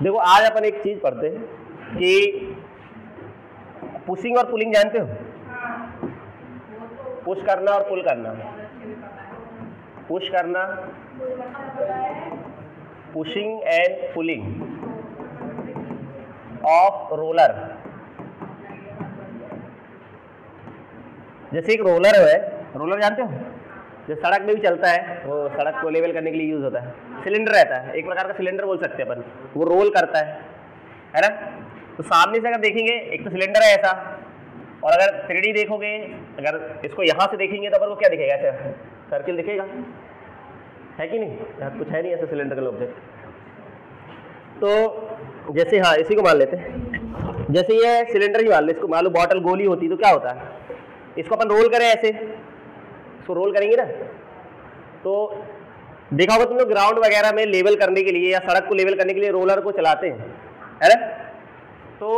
देखो आज अपन एक चीज पढ़ते हैं कि पुशिंग और पुलिंग जानते हो? पुश करना और पुल करना। पुश करना, pushing and pulling of roller. जैसे एक रोलर है, रोलर जानते हो? जो सड़क में भी चलता है, वो सड़क को लेवल करने के लिए यूज होता है। सिलेंडर रहता है, एक प्रकार का सिलेंडर बोल सकते हैं अपन, वो रोल करता है ना। तो सामने से अगर देखेंगे, एक तो सिलेंडर है ऐसा, और अगर 3D देखोगे, अगर इसको यहाँ से देखेंगे तो अपन को क्या दिखेगा? ऐसे सर्किल दिखेगा, है कि नहीं? यहाँ कुछ है नहीं ऐसे सिलेंड्रिकल ऑब्जेक्ट। तो जैसे हाँ इसी को मान लेते हैं, जैसे ये सिलेंडर ही मान लो, इसको मान लो बॉटल गोली होती तो क्या होता है? इसको अपन रोल करें ऐसे, इसको रोल करेंगे ना, तो देखा होगा तुम लोग ग्राउंड वगैरह में लेवल करने के लिए या सड़क को लेवल करने के लिए रोलर को चलाते हैं, है ना। तो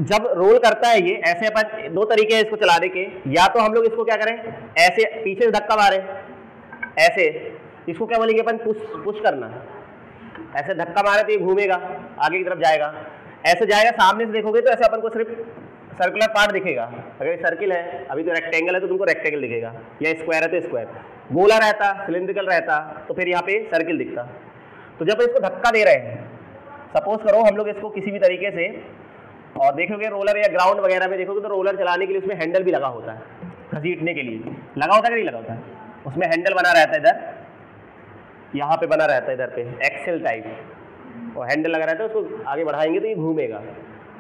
जब रोल करता है ये ऐसे, अपन दो तरीके हैं इसको चलाने के, या तो हम लोग इसको क्या करें, ऐसे पीछे से धक्का मारे ऐसे, इसको क्या बोलेंगे अपन? पुश करना। ऐसे धक्का मारे तो ये घूमेगा, आगे की तरफ जाएगा, ऐसे जाएगा। सामने से देखोगे तो ऐसे अपन को सिर्फ सर्कुलर पार्ट दिखेगा। अगर सर्किल है, अभी तो रेक्टेंगल है तो तुमको रेक्टेंगल दिखेगा, या स्क्वायर है तो स्क्वायर। गोला रहता, सिलिंड्रिकल रहता तो फिर यहाँ पे सर्किल दिखता। तो जब इसको धक्का दे रहे हैं, सपोज करो हम लोग इसको किसी भी तरीके से, और देखोगे रोलर या ग्राउंड वगैरह में देखोगे तो रोलर चलाने के लिए उसमें हैंडल भी लगा होता है, घसीटने के लिए लगा होता है कि नहीं लगा होता है? उसमें हैंडल बना रहता है, इधर यहाँ पे बना रहता है, इधर पे एक्सेल टाइप, और हैंडल लगा रहता है, उसको आगे बढ़ाएंगे तो ये घूमेगा।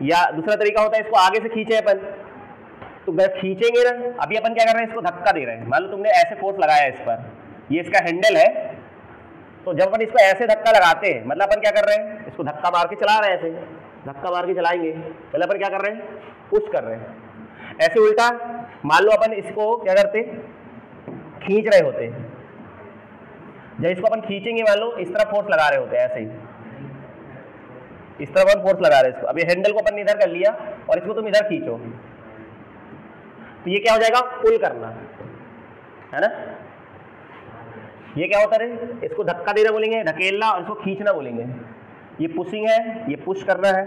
या दूसरा तरीका होता है, इसको आगे से खींचे अपन, तो खींचेंगे ना, अभी अपन क्या कर रहे हैं, इसको धक्का दे रहे हैं। मान लो तुमने ऐसे फोर्स लगाया इस पर, ये इसका हैंडल है, तो जब अपन इसको ऐसे धक्का लगाते हैं, मतलब अपन क्या कर रहे हैं, इसको धक्का मार के चला रहे हैं, ऐसे धक्का मार के चलाएंगे, मतलब अपन क्या कर रहे हैं, पुश कर रहे हैं। ऐसे उल्टा मान लो अपन इसको क्या करते, खींच रहे होते हैं। जब इसको अपन खींचेंगे, मान लो इस तरफ फोर्स लगा रहे होते हैं, ऐसे ही इस तरफ अपन फोर्स लगा रहे हैं इसको। अब ये हैंडल को अपन इधर कर लिया और इसको तुम इधर खींचो, तो ये क्या हो जाएगा, पुल करना, है ना। ये क्या होता है, इसको धक्का देना बोलेंगे, धकेलना, और इसको खींचना बोलेंगे। ये पुशिंग है, ये पुश करना है,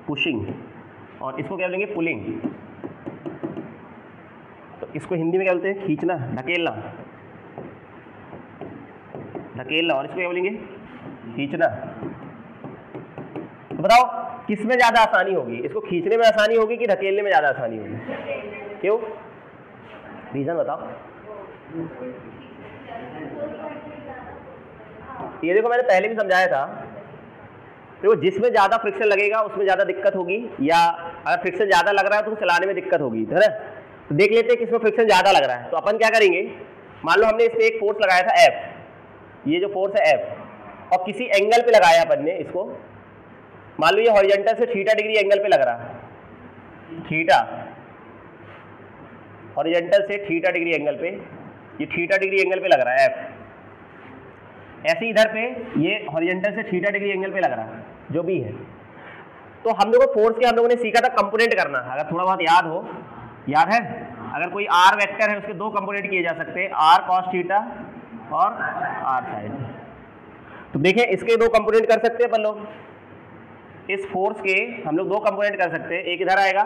पुशिंग, और इसको क्या बोलेंगे, पुलिंग। तो इसको हिंदी में क्या बोलते हैं, खींचना, धकेलना, धकेलना, और इसको क्या बोलेंगे, खींचना। तो बताओ किसमें ज्यादा आसानी होगी, इसको खींचने में आसानी होगी कि धकेलने में ज्यादा आसानी होगी? क्यों? रीजन बताओ। ये देखो मैंने पहले भी समझाया था, देखो जिसमें ज्यादा फ्रिक्शन लगेगा उसमें ज्यादा दिक्कत होगी, या अगर फ्रिक्शन ज्यादा लग रहा है तो चलाने में दिक्कत होगी, है ना। तो देख लेते हैं किसमें फ्रिक्शन ज्यादा लग रहा है। तो अपन क्या करेंगे, मान लो हमने इस पे एक फोर्स लगाया था F, ये जो फोर्स है F, और किसी एंगल पे लगाया अपन ने इसको, मान लो ये हॉरिजॉन्टल से थीटा डिग्री एंगल पे लग रहा है, थीटा, हॉरिजॉन्टल से थीटा डिग्री एंगल पे, ये थीटा डिग्री एंगल पे लग रहा है F। ऐसे इधर पे ये हॉरिजॉन्टल से थीटा डिग्री एंगल पे लग रहा है, जो भी है। तो हम लोगों को फोर्स के हम लोगों ने सीखा था कंपोनेंट करना, अगर थोड़ा बहुत याद हो, याद है? अगर कोई आर वेक्टर है उसके दो कंपोनेंट किए जा सकते हैं, आर कॉस थीटा और आर साइन। तो देखें इसके दो कंपोनेंट कर सकते हैं अपन लोग, इस फोर्स के हम लोग दो कंपोनेंट कर सकते हैं। एक इधर आएगा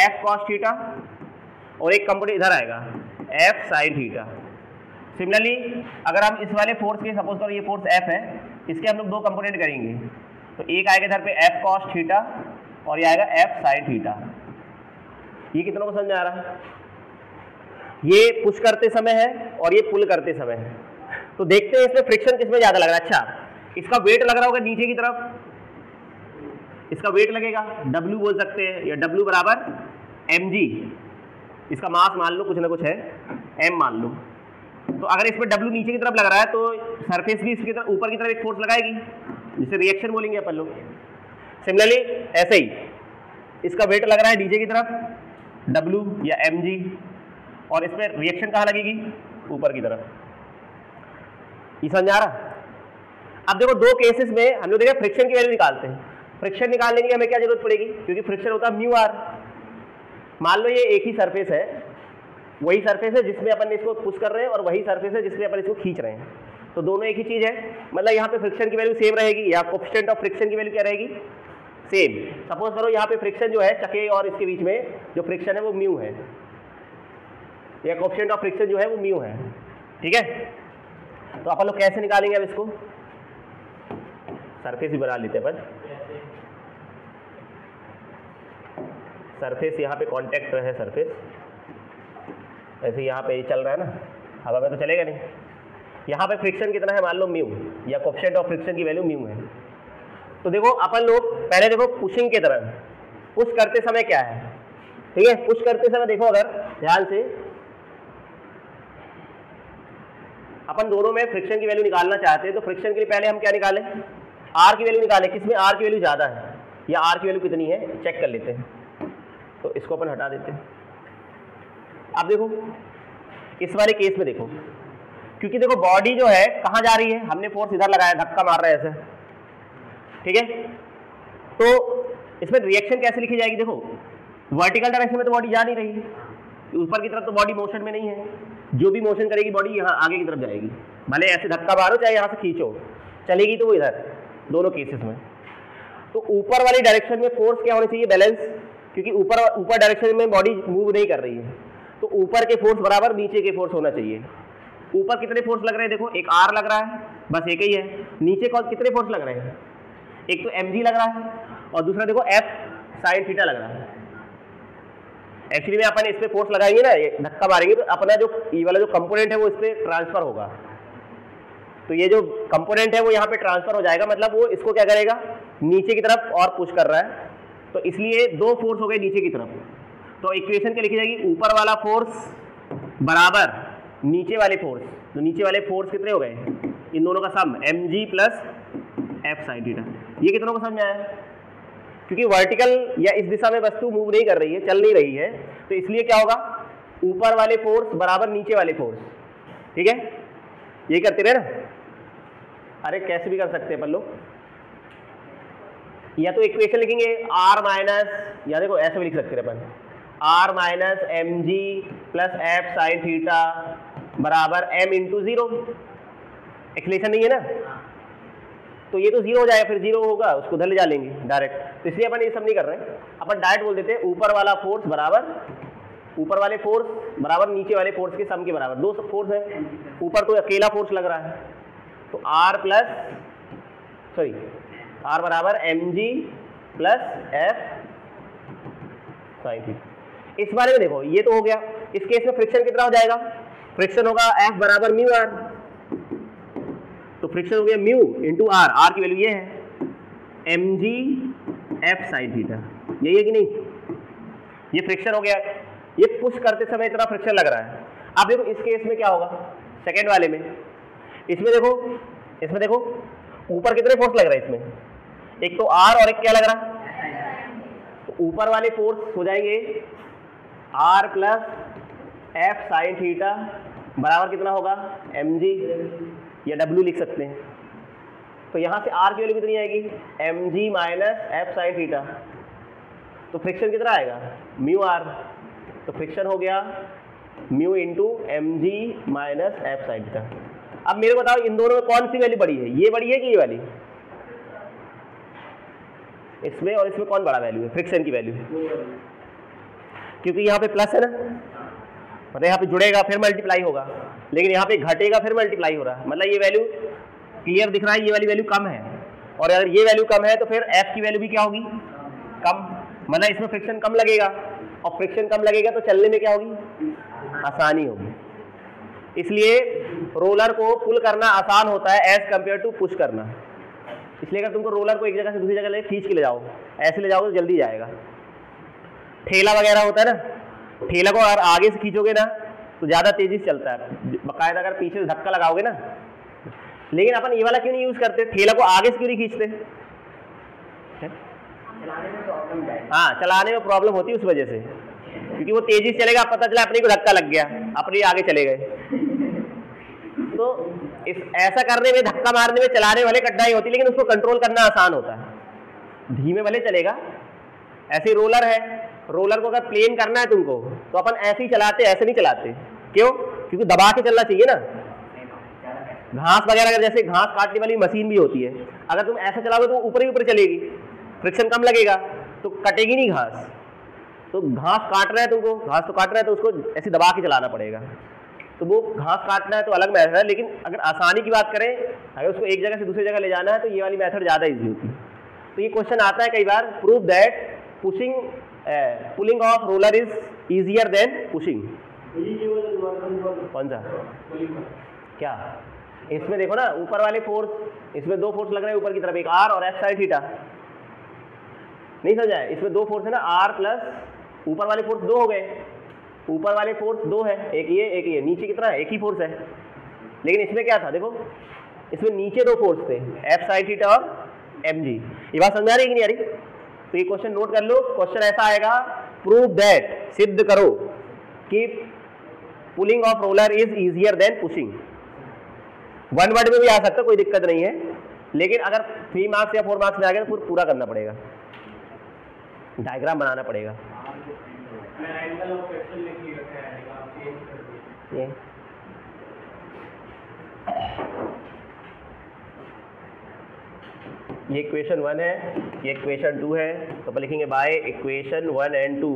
एफ कॉस थीटा, और एक कंपोनेंट इधर आएगा एफ साइन थीटा। सिमिलरली अगर हम इस वाले फोर्स के, सपोज करो ये फोर्स एफ है, इसके हम लोग दो कंपोनेंट करेंगे, तो एक आएगा इधर पे एफ कॉस थीटा, और ये आएगा एफ साइन थीटा। ये कितनों को समझ में आ रहा है? ये पुश करते समय है और ये पुल करते समय है। तो देखते हैं इसमें फ्रिक्शन किसमें ज्यादा लग रहा है। अच्छा, इसका वेट लग रहा होगा नीचे की तरफ, इसका वेट लगेगा W बोल सकते हैं, या W बराबर mg, इसका मास मान लो कुछ ना कुछ है, m मान लो। तो अगर इसमें W नीचे की तरफ लग रहा है तो सरफेस भी इसकी तरफ ऊपर की तरफ एक फोर्स लगाएगी, जिसे रिएक्शन बोलेंगे अपन लोग। सिमिलरली ऐसे ही इसका वेट लग रहा है नीचे की तरफ W या mg, और इस पर रिएक्शन कहाँ लगेगी, ऊपर की तरफ। ये समझ आ रहा? अब देखो दो केसेस में हम लोग देखा फ्रिक्शन की वैल्यू निकालते हैं। फ्रिक्शन निकालने के लिए हमें क्या जरूरत पड़ेगी, क्योंकि फ्रिक्शन होता है म्यू आर। मान लो ये एक ही सरफेस है, वही सरफेस है जिसमें अपन इसको पुश कर रहे हैं, और वही सरफेस है जिसमें अपन इसको खींच रहे हैं। तो दोनों एक ही चीज है, मतलब यहाँ पे फ्रिक्शन की वैल्यू सेम रहेगी या कोएफिशिएंट ऑफ फ्रिक्शन की वैल्यू क्या रहेगी, सेम। सपोज करो यहाँ पे फ्रिक्शन जो है चके और इसके बीच में जो फ्रिक्शन है वो म्यू है, या कोएफिशिएंट ऑफ फ्रिक्शन जो है वो म्यू है, ठीक है। तो अपन लोग कैसे निकालेंगे अब इसको, सरफेस भी बना लेते हैं अपन। सरफेस यहाँ पे कांटेक्ट है सरफेस, ऐसे यहाँ पे चल रहा है ना, हवा में तो चलेगा नहीं। यहाँ पे फ्रिक्शन कितना है, मान लो म्यू, या कोएफिशिएंट ऑफ फ्रिक्शन की वैल्यू म्यू है। तो देखो अपन लोग पहले देखो पुशिंग की तरह, पुश करते समय क्या है, ठीक है। पुश करते समय देखो अगर ध्यान से, अपन दोनों में फ्रिक्शन की वैल्यू निकालना चाहते हैं तो फ्रिक्शन के लिए पहले हम क्या निकालें, आर की वैल्यू निकालें। किसमें आर की वैल्यू ज़्यादा है या आर की वैल्यू कितनी है चेक कर लेते हैं। तो इसको अपन हटा देते हैं। अब देखो इस वाले केस में देखो, क्योंकि देखो बॉडी जो है कहाँ जा रही है, हमने फोर्स इधर लगाया, धक्का मार रहा है ऐसे, ठीक है। तो इसमें रिएक्शन कैसे लिखी जाएगी, देखो वर्टिकल डायरेक्शन में तो बॉडी जा नहीं रही है, ऊपर की तरफ तो बॉडी मोशन में नहीं है, जो भी मोशन करेगी बॉडी यहाँ आगे की तरफ जाएगी, भले ऐसे धक्का मारो चाहे यहाँ से खींचो, चलेगी तो वो इधर, दोनों केसेस में। तो ऊपर वाली डायरेक्शन में फोर्स क्या होनी चाहिए, बैलेंस, क्योंकि ऊपर डायरेक्शन में बॉडी मूव नहीं कर रही है, तो ऊपर के फोर्स बराबर नीचे के फोर्स होना चाहिए। ऊपर कितने फोर्स लग रहे हैं, देखो एक आर लग रहा है, बस एक ही है। नीचे कौन कितने फोर्स लग रहे हैं, एक तो mg लग रहा है और दूसरा देखो f sin थीटा लग रहा है। एक्चुअली में अपन इस पे फोर्स लगाएंगे ना, धक्का मारेंगे तो अपना जो ये वाला जो कंपोनेंट है वो इस पे ट्रांसफर होगा, तो ये जो कंपोनेंट है वो यहाँ पे ट्रांसफर हो जाएगा, मतलब वो इसको क्या करेगा, नीचे की तरफ और पुश कर रहा है। तो इसलिए दो फोर्स हो गए नीचे की तरफ, तो इक्वेशन क्या लिखी जाएगी, ऊपर वाला फोर्स बराबर नीचे वाले फोर्स। तो नीचे वाले फोर्स कितने हो गए, इन दोनों का सम mg plus f sin theta. ये कितनों को समझ में आया, क्योंकि वर्टिकल या इस दिशा में वस्तु मूव नहीं कर रही है, चल नहीं रही है, तो इसलिए क्या होगा, ऊपर वाले फोर्स बराबर नीचे वाले फोर्स, ठीक है। यही करते रहे ना, अरे कैसे भी कर सकते हैं अपन लोग, या तो इक्वेशन लिखेंगे r माइनस, या देखो ऐसे भी लिख सकते हैं अपन, r minus mg plus f sin theta बराबर m इंटू 0। एक्सलेशन नहीं है ना, तो ये तो 0 हो जाएगा, फिर 0 होगा उसको उधर ले जा लेंगे डायरेक्ट। तो इसलिए अपन ये सब नहीं कर रहे हैं, अपन डायरेक्ट बोल देते हैं ऊपर वाला फोर्स बराबर, ऊपर वाले फोर्स बराबर नीचे वाले फोर्स के सम के बराबर। दो फोर्स है, ऊपर तो अकेला फोर्स लग रहा है, तो r बराबर mg plus f sin theta. इस बारे में देखो ये तो हो गया। इस केस में फ्रिक्शन कितना हो जाएगा, फ्रिक्शन होगा f बराबर म्यू आर, तो फ्रिक्शन हो गया म्यू इंटू आर, आर की वैल्यू ये है mg f sin थीटा, यही है कि नहीं, ये फ्रिक्शन हो गया। ये पुश करते समय इतना फ्रिक्शन लग रहा है। अब देखो इस केस में क्या होगा, सेकेंड वाले में, इसमें देखो ऊपर कितने फोर्स लग रहे हैं, इसमें एक तो आर और एक क्या लग रहा है, तो ऊपर वाले फोर्स हो जाएंगे R plus f sin theta बराबर कितना होगा mg, या w लिख सकते हैं। तो यहाँ से r की वैल्यू कितनी आएगी, mg minus f sin theta, तो फ्रिक्शन कितना आएगा म्यू आर, तो फ्रिक्शन हो गया mu into mg minus f sin theta. अब मेरे को बताओ इन दोनों में कौन सी वैल्यू बड़ी है, ये बड़ी है कि ये वाली, इसमें और इसमें कौन बड़ा वैल्यू है, फ्रिक्शन की वैल्यू, क्योंकि यहाँ पे प्लस है ना, मतलब यहाँ पे जुड़ेगा फिर मल्टीप्लाई होगा, लेकिन यहाँ पे घटेगा फिर मल्टीप्लाई हो रहा है, मतलब ये वैल्यू क्लियर दिख रहा है, ये वाली वैल्यू कम है, और अगर ये वैल्यू कम है तो फिर f की वैल्यू भी क्या होगी, कम, मतलब इसमें फ्रिक्शन कम लगेगा, और फ्रिक्शन कम लगेगा तो चलने में क्या होगी, आसानी होगी। इसलिए रोलर को पुल करना आसान होता है एज कंपेयर टू पुश करना। इसलिए अगर तुमको रोलर को एक जगह से दूसरी जगह ले खींच के ले जाओ, ऐसे ले जाओ तो जल्दी जाएगा। ठेला वगैरह होता है ना, ठेला को अगर आगे से खींचोगे ना तो ज़्यादा तेजी से चलता है, बाकायदा अगर पीछे से धक्का लगाओगे ना। लेकिन अपन ये वाला क्यों नहीं यूज़ करते, ठेला को आगे से क्यों नहीं खींचते, हाँ चलाने में प्रॉब्लम होती है उस वजह से, क्योंकि वो तेजी से चलेगा, पता चला अपने को धक्का लग गया, अपने आगे चले गए। तो इस ऐसा करने में, धक्का मारने में चलाने वाले कठिनाई होती है, लेकिन उसको कंट्रोल करना आसान होता है, धीमे भले चलेगा। ऐसे रोलर है, रोलर को अगर प्लेन करना है तुमको तो अपन ऐसे ही चलाते, ऐसे नहीं चलाते। क्यों, क्योंकि दबा के चलना चाहिए ना, घास वगैरह अगर जैसे घास काटने वाली मशीन भी होती है, अगर तुम ऐसा चलाओगे तो ऊपर ही ऊपर चलेगी, फ्रिक्शन कम लगेगा तो कटेगी नहीं घास। तो घास काट रहा है तुमको, घास तो काट रहा है तो उसको ऐसे दबा के चलाना पड़ेगा, तो वो घास काटना है तो अलग मेथड है। लेकिन अगर आसानी की बात करें, अगर उसको एक जगह से दूसरी जगह ले जाना है तो ये वाली मेथड ज़्यादा ईजी होती है। तो ये क्वेश्चन आता है कई बार, prove that pulling of roller is easier than pushing. कौन सा क्या? इसमें देखो ना, ऊपर वाले फोर्स, इसमें दो फोर्स लग रहे हैं ऊपर की तरफ, एक आर और एफ साइड थीटा, नहीं समझा है? इसमें दो फोर्स है ना, आर प्लस ऊपर वाले फोर्स दो हो गए, ऊपर वाले फोर्स दो है, एक ये, नीचे कितना है? एक ही फोर्स है। लेकिन इसमें क्या था देखो, इसमें नीचे दो फोर्स थे, एफ साइड थीटा और एम जी। ये बात समझ आ रही है कि नहीं आ रही? तो ये क्वेश्चन नोट कर लो, क्वेश्चन ऐसा आएगा, प्रूव दैट, सिद्ध करो कि pulling of roller is easier than pushing. One word में भी आ सकता, कोई दिक्कत नहीं है, लेकिन अगर 3 मार्क्स या 4 मार्क्स में आ गया तो पूरा करना पड़ेगा, डायग्राम बनाना पड़ेगा। ये इक्वेशन 1 है, ये इक्वेशन 2 है, तो अपन लिखेंगे बाय इक्वेशन 1 एंड 2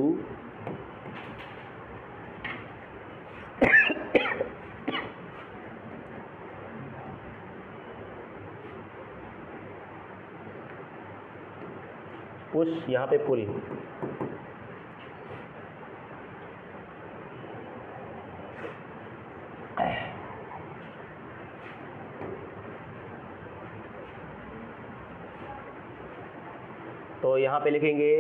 पुश, यहाँ पे पुल। तो यहाँ पे लिखेंगे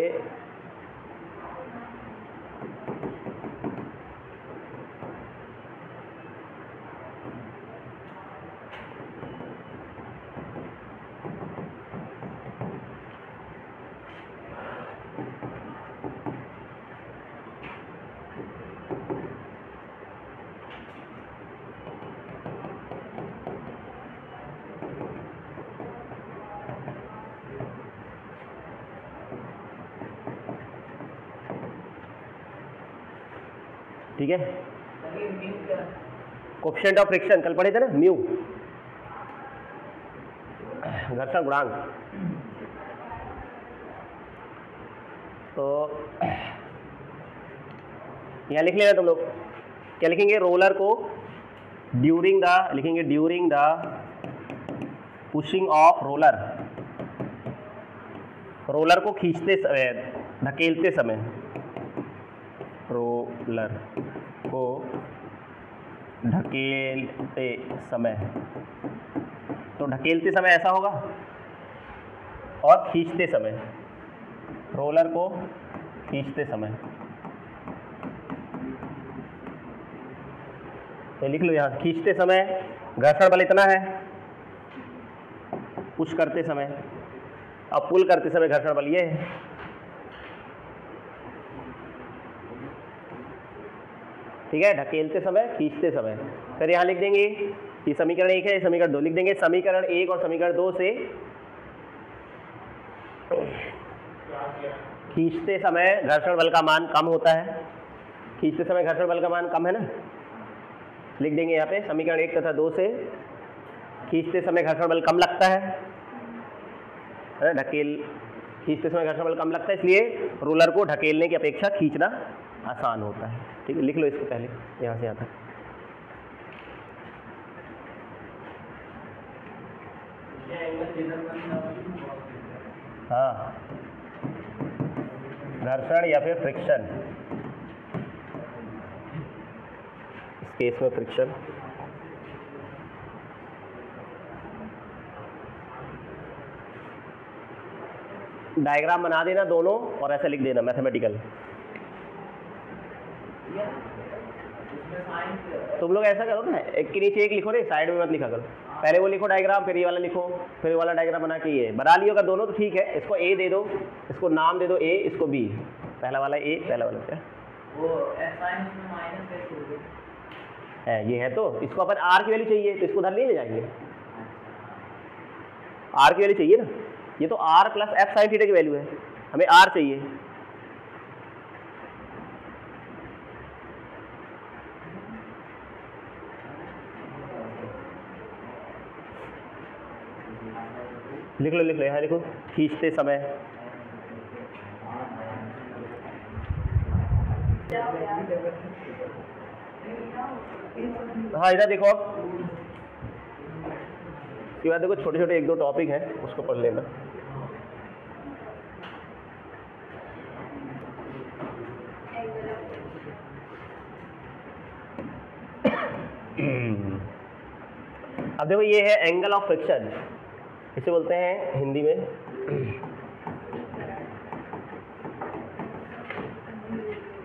ठीक है, कोएफिशिएंट ऑफ फ्रिक्शन कल पढ़े थे ना, म्यू, घर्षण गुणांक। तो यहाँ लिख लेना तुम लोग, क्या लिखेंगे? रोलर को ड्यूरिंग द, लिखेंगे during the pushing of roller, roller को खींचते समय, धकेलते समय, रोलर को ढकेलते समय, तो ढकेलते समय ऐसा होगा, और खींचते समय, रोलर को खींचते समय, तो लिख लो यहाँ, खींचते समय घर्षण बल इतना है, पुश करते समय, अब पुल करते समय घर्षण बल ये है। ठीक है, ढकेलते समय, खींचते समय। फिर यहाँ लिख देंगे, ये समीकरण 1 है, समीकरण 2 लिख देंगे। समीकरण 1 और समीकरण 2 से खींचते समय घर्षण बल का मान कम होता है, खींचते समय घर्षण बल का मान कम है ना, लिख देंगे यहाँ पे समीकरण 1 तथा 2 से खींचते समय घर्षण बल कम लगता है, खींचते समय घर्षण बल कम लगता है, इसलिए रोलर को ढकेलने की अपेक्षा खींचना आसान होता है। ठीक है, लिख लो इसको पहले यहाँ से यहाँ तक। हाँ, घर्षण या फिर फ्रिक्शन, इस केस में फ्रिक्शन। डायग्राम बना देना दोनों और ऐसे लिख देना मैथमेटिकल। तुम लोग ऐसा करो ना, एक के नीचे एक लिखो रे, साइड में मत लिखा करो, पहले वो लिखो डायग्राम, फिर ये वाला लिखो, फिर ये वाला डायग्राम बना के ये बना लियो। अगर दोनों तो ठीक है, इसको ए दे दो, इसको नाम दे दो ए, इसको बी, पहला वाला ए, पहला वाला क्या वो है, ये है, तो इसको अपन आर की वैल्यू चाहिए, तो इसको उधर नहीं ले जाएंगे, आर की वैल्यू चाहिए ना, ये तो R plus F sine theta की वैल्यू है, हमें आर चाहिए। लिख लो यहाँ लिखो, खींचते समय। हाँ इधर देखो आप, इसके बाद देखो छोटे छोटे 1-2 टॉपिक हैं, उसको पढ़ लेना। अब देखो ये है एंगल ऑफ फ्रिक्शन, इसे बोलते हैं हिंदी में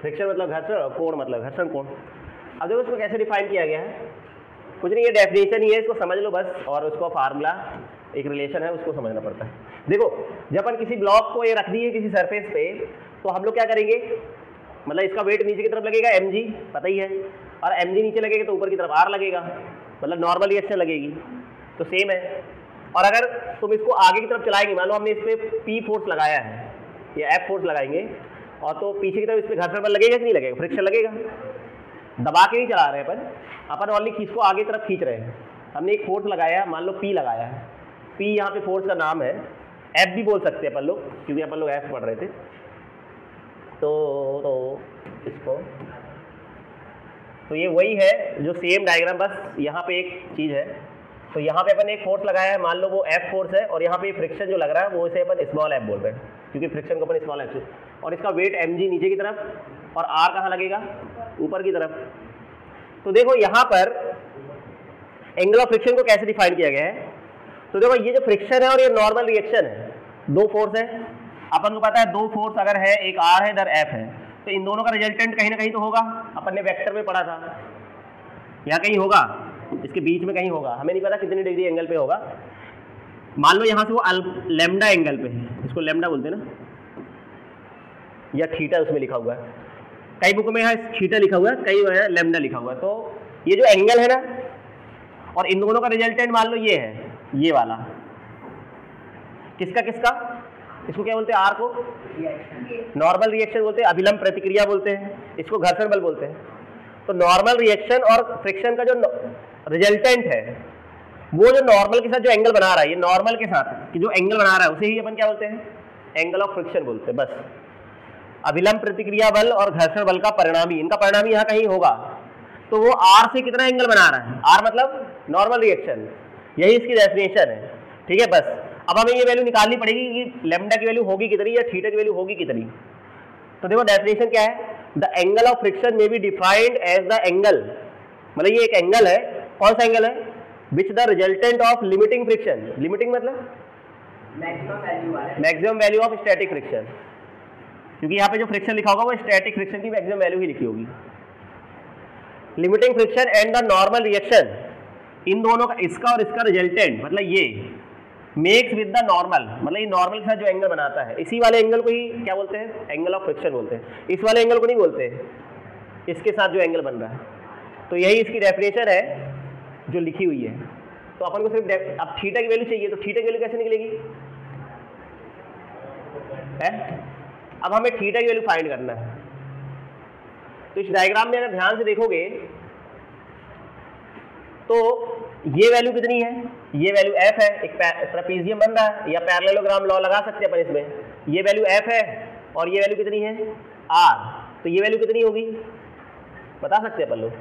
फ्रिक्शन मतलब घर्षण, कोण मतलब घर्षण कोण। अब देखो इसको कैसे डिफाइन किया गया है, कुछ नहीं, ये डेफिनेशन ही है, इसको समझ लो बस, और उसको फार्मूला एक रिलेशन है उसको समझना पड़ता है। देखो जब अपन किसी ब्लॉक को ये रख दिए किसी सरफेस पे, तो हम लोग क्या करेंगे, मतलब इसका वेट नीचे की तरफ लगेगा mg, पता ही है, और mg नीचे लगेगा तो ऊपर की तरफ r लगेगा, मतलब नॉर्मल रिएक्शन लगेगी, तो सेम है। और अगर तुम इसको आगे की तरफ चलाएंगे, मान लो हमने इस पर p फोर्स लगाया है या f फोर्स लगाएंगे, और तो पीछे की तरफ इस पर घर्षण बल लगेगा कि नहीं लगेगा, फ्रिक्शन लगेगा। दबा के नहीं चला रहे हैं अपन ओनली इसको आगे तरफ खींच रहे हैं। हमने एक फोर्स लगाया, मान लो p लगाया है, p यहाँ पे फोर्स का नाम है, f भी बोल सकते हैं अपन लोग, क्योंकि अपन लोग f पढ़ रहे थे। तो इसको तो ये वही है जो सेम डायग्राम, बस यहाँ पे एक चीज़ है। तो यहाँ पे अपन एक फोर्स लगाया है, मान लो वो F फोर्स है, और यहाँ पे फ्रिक्शन जो लग रहा है वो इसे अपन स्मॉल f बोल रहे हैं, क्योंकि फ्रिक्शन को अपन स्मॉल f, और इसका वेट mg नीचे की तरफ और r कहाँ लगेगा, ऊपर की तरफ। तो देखो यहाँ पर एंगल ऑफ फ्रिक्शन को कैसे डिफाइन किया गया है। तो देखो ये जो फ्रिक्शन है और ये नॉर्मल रिएक्शन है, 2 फोर्स है, अपन को पता है 2 फोर्स अगर है, एक r है इधर f है, तो इन दोनों का रिजल्टेंट कहीं ना कहीं तो होगा, अपन ने वेक्टर में पढ़ा था, यहाँ कहीं होगा, इसके बीच में कहीं होगा, हमें नहीं पता कितनी डिग्री एंगल पे होगा। मान लो यहाँ से वो लैम्डा एंगल पे है, इसको लैम्डा बोलते हैं ना, या थीटा उसमें लिखा हुआ है, कई बुक में यहाँ थीटा लिखा हुआ है, कई है लैम्डा लिखा हुआ है। तो ये जो एंगल है ना, और इन दोनों का रिजल्टेंट मान लो ये है, ये वाला, किसका किसका, इसको क्या बोलते हैं, आर को नॉर्मल रिएक्शन बोलते हैं, अभिलंब प्रतिक्रिया बोलते हैं, इसको घर्षण बल बोलते हैं। तो नॉर्मल रिएक्शन और फ्रिक्शन का जो रिजल्टेंट है, वो जो नॉर्मल के साथ जो एंगल बना रहा है, ये नॉर्मल के साथ कि जो एंगल बना रहा है उसे ही अपन क्या बोलते हैं, एंगल ऑफ फ्रिक्शन बोलते हैं। बस अभिलंब प्रतिक्रिया बल और घर्षण बल का परिणामी, इनका परिणामी यहाँ कहीं होगा, तो वो आर से कितना एंगल बना रहा है, आर मतलब नॉर्मल रिएक्शन, यही इसकी डेफिनेशन है। ठीक है, बस अब हमें ये वैल्यू निकालनी पड़ेगी कि लैम्डा की वैल्यू होगी कितनी या थीटा की वैल्यू होगी कितनी। तो देखो डेफिनेशन क्या है, the angle of friction may be defined as the angle, मतलब ये एक एंगल है, कौन सा एंगल है, which the resultant of limiting friction, limiting मतलब maximum value of static friction, क्योंकि यहाँ पे जो फ्रिक्शन लिखा होगा वो स्टैटिक फ्रिक्शन की मैक्सिमम वैल्यू ही लिखी होगी। Limiting friction and the normal reaction, इन दोनों का, इसका और इसका रिजल्टेंट, मतलब ये मेक्स विद द नॉर्मल, मतलब ये नॉर्मल के साथ जो एंगल बनाता है, इसी वाले एंगल को ही क्या बोलते हैं, एंगल ऑफ फ्रिक्शन बोलते हैं। इस वाले एंगल को नहीं बोलते, इसके साथ जो एंगल बन रहा है। तो यही इसकी डेफिनेशन है जो लिखी हुई है। तो अपन को सिर्फ अब थीटा की वैल्यू चाहिए, तो थीटा की वैल्यू कैसे निकलेगी है, अब हमें थीटा की वैल्यू फाइंड करना है। तो इस डायग्राम में अगर ध्यान से देखोगे तो ये वैल्यू कितनी है, ये वैल्यू f है, एक ट्रेपेजियम बन रहा है, या पैरेललोग्राम लॉ लगा सकते हैं अपन इसमें, ये वैल्यू f है और ये वैल्यू कितनी है r, तो ये वैल्यू कितनी होगी बता सकते हैं अपन लोग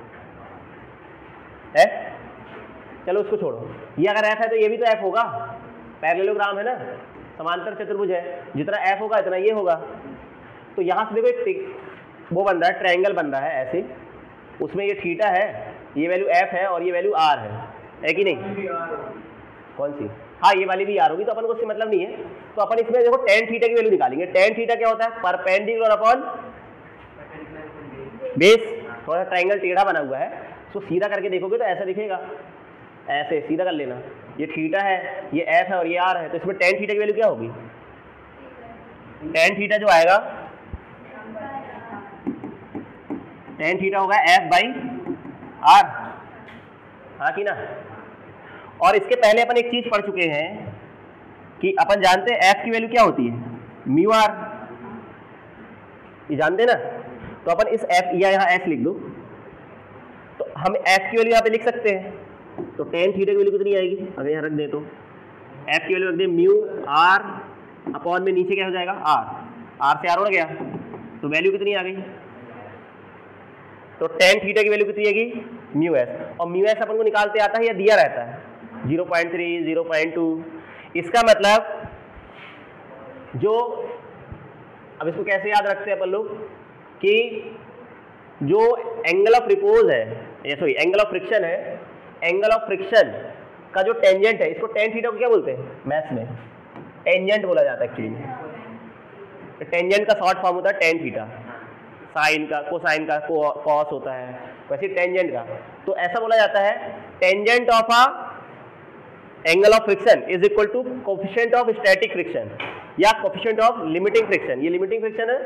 है। चलो उसको छोड़ो, ये अगर f है तो ये भी तो f होगा, पैरेललोग्राम है ना, समांतर चतुर्भुज है, जितना f होगा इतना ये होगा। तो यहाँ से देखो एक वो बन रहा है, ट्रायंगल बन रहा है ऐसे, उसमें ये थीटा है, ये वैल्यू f है और ये वैल्यू r है कि नहीं, कौन सी, हाँ ये वाली भी r होगी, तो अपन को उससे मतलब नहीं है। तो अपन इसमें देखो tan थीटा की वैल्यू निकालेंगे। tan थीटा क्या होता है, परपेंडिकुलर अपॉन बेस, थोड़ा ट्रायंगल टेढ़ा बना हुआ है, तो सीधा करके देखोगे तो ऐसा दिखेगा, ऐसे सीधा कर लेना, ये थीटा है, ये f है और ये r है, तो इसमें tan थीटा की वैल्यू क्या होगी, tan थीटा जो आएगा, tan थीटा होगा f/r, हाँ कि ना। और इसके पहले अपन एक चीज पढ़ चुके हैं कि अपन जानते हैं f की वैल्यू क्या होती है, μr, ये जानते ना। तो अपन इस f या यहाँ s लिख दो, तो हम f की वैल्यू यहाँ पे लिख सकते हैं। तो tan थीटा की वैल्यू कितनी आएगी, अगर यहाँ रख दें तो एफ की वैल्यू रख दे म्यू आर अपॉन में नीचे क्या हो जाएगा आर से आर उड़ गया, तो वैल्यू कितनी आ गई, तो टेन थीटा की वैल्यू कितनी आएगी म्यू एस, और म्यू एस अपन को निकालते आता है या दिया रहता है 0.3 0.2। इसका मतलब जो, अब इसको कैसे याद रखते हैं अपन लोग कि जो एंगल ऑफ रिपोज है, ये सॉरी एंगल ऑफ फ्रिक्शन है, एंगल ऑफ फ्रिक्शन का जो टेंजेंट है, इसको टेन थीटा को क्या बोलते हैं मैथ्स में, टेंजेंट बोला जाता है एक्चुअली में। टेंजेंट का शॉर्ट फॉर्म होता है टेन थीटा, साइन का कोसाइन का कॉस होता है, वैसे टेंजेंट का, तो ऐसा बोला जाता है tangent of a angle of friction is equal to coefficient of static friction या कोफिशिएंट ऑफ लिमिटिंग फ्रिक्शन। ये लिमिटिंग फ्रिक्शन है,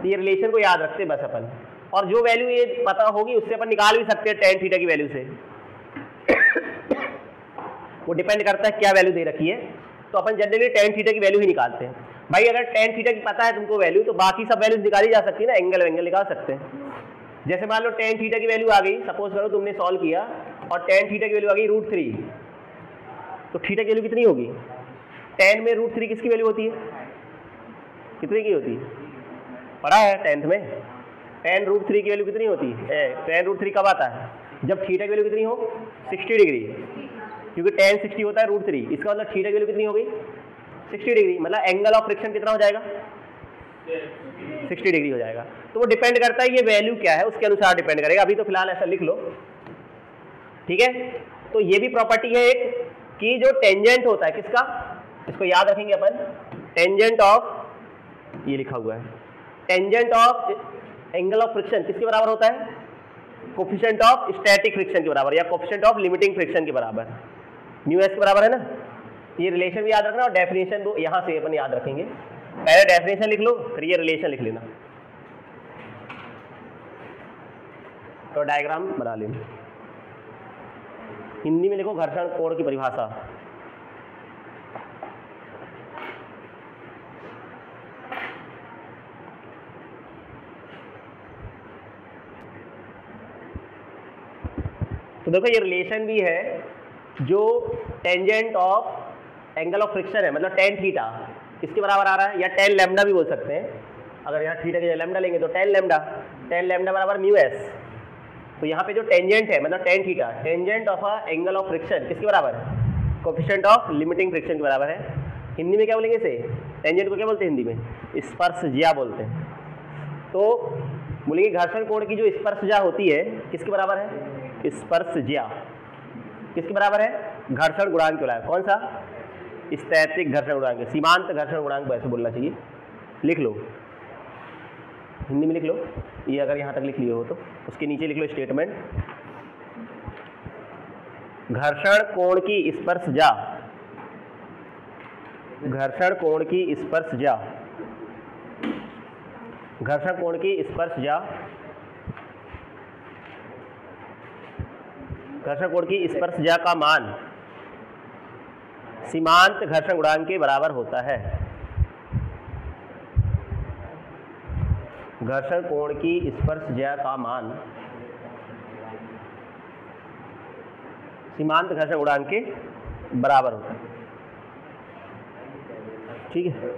तो ये रिलेशन को याद रखते हैं बस अपन, और जो वैल्यू ये पता होगी उससे अपन निकाल भी सकते हैं टेन थीटा की वैल्यू से। वो डिपेंड करता है क्या वैल्यू दे रखी है, तो अपन जनरली टेन थीटा की वैल्यू ही निकालते हैं। भाई अगर टेन थीटा की पता है तुमको वैल्यू, तो बाकी सब वैल्यूज निकाली जा सकती है ना, एंगल वेंगल निकाल सकते हैं। जैसे मान लो टेन थीटा की वैल्यू आ गई, सपोज करो तुमने सॉल्व किया और टेन थीटा की वैल्यू आ गई √3, तो थीटा की वैल्यू कितनी होगी, टेन में √3 किसकी वैल्यू होती है, कितने की होती है, पढ़ा है टेंथ में, टेन √3 की वैल्यू कितनी होती है, टेन √3 कब आता है, जब थीटा की वैल्यू कितनी हो 60 डिग्री, क्योंकि टेन 60 होता है √3, इसका मतलब थीटा की वैल्यू कितनी हो गई 60 डिग्री, मतलब एंगल ऑफ फ्रिक्शन कितना हो जाएगा 60 डिग्री हो जाएगा। तो वो डिपेंड करता है ये वैल्यू क्या है उसके अनुसार डिपेंड करेगा, अभी तो फिलहाल ऐसा लिख लो, ठीक है। तो ये भी प्रॉपर्टी है एक कि जो टेंजेंट होता है किसका, इसको याद रखेंगे अपन, टेंजेंट ऑफ, ये लिखा हुआ है, tangent of angle of friction किसके बराबर होता है, कोफिशिएंट ऑफ स्टैटिक फ्रिक्शन के बराबर या कोफिशिएंट ऑफ लिमिटिंग फ्रिक्शन के बराबर, म्यू एस के बराबर है ना। ये रिलेशन भी याद रखना और डेफिनेशन दो यहाँ से अपन याद रखेंगे, पहले डेफिनेशन लिख लो फिर ये रिलेशन लिख लेना, तो डायग्राम बना लेना। हिंदी में लिखो घर्षण कोण की परिभाषा, तो देखो ये रिलेशन भी है जो tangent of angle of friction है, मतलब टेन थीटा इसके बराबर आ रहा है, या टेन लैम्डा भी बोल सकते हैं, अगर यहाँ थीटा के लैम्डा लेंगे तो टेन लैम्डा बराबर म्यू एस। तो यहाँ पे जो टेंजेंट है मतलब tan theta, tangent of a angle of friction किसके बराबर है, कोफिशिएंट ऑफ लिमिटिंग फ्रिक्शन के बराबर है। हिंदी में क्या बोलेंगे इसे, टेंजेंट को क्या बोलते हैं हिंदी में, स्पर्शज्या बोलते हैं। तो बोलेंगे घर्षण कोण की जो स्पर्शज्या होती है किसके बराबर है, स्पर्शज्या किसके बराबर है, घर्षण गुणांक के बराबर, कौन सा, स्थैतिक घर्षण गुणांक, सीमांत घर्षण गुणांक ऐसे बोलना चाहिए, लिख लो हिंदी में लिख लो, ये अगर यहाँ तक लिख लिए हो तो उसके नीचे लिख लो स्टेटमेंट, घर्षण कोण की स्पर्शज्या, घर्षण कोण की स्पर्शज्या, घर्षण कोण की स्पर्शज्या, घर्षण कोण की स्पर्शज्या का मान सीमांत घर्षण गुणांक के बराबर होता है। घर्षण कोण की स्पर्शज्या का मान सीमांत घर्षण गुणांक के बराबर होता है, ठीक है।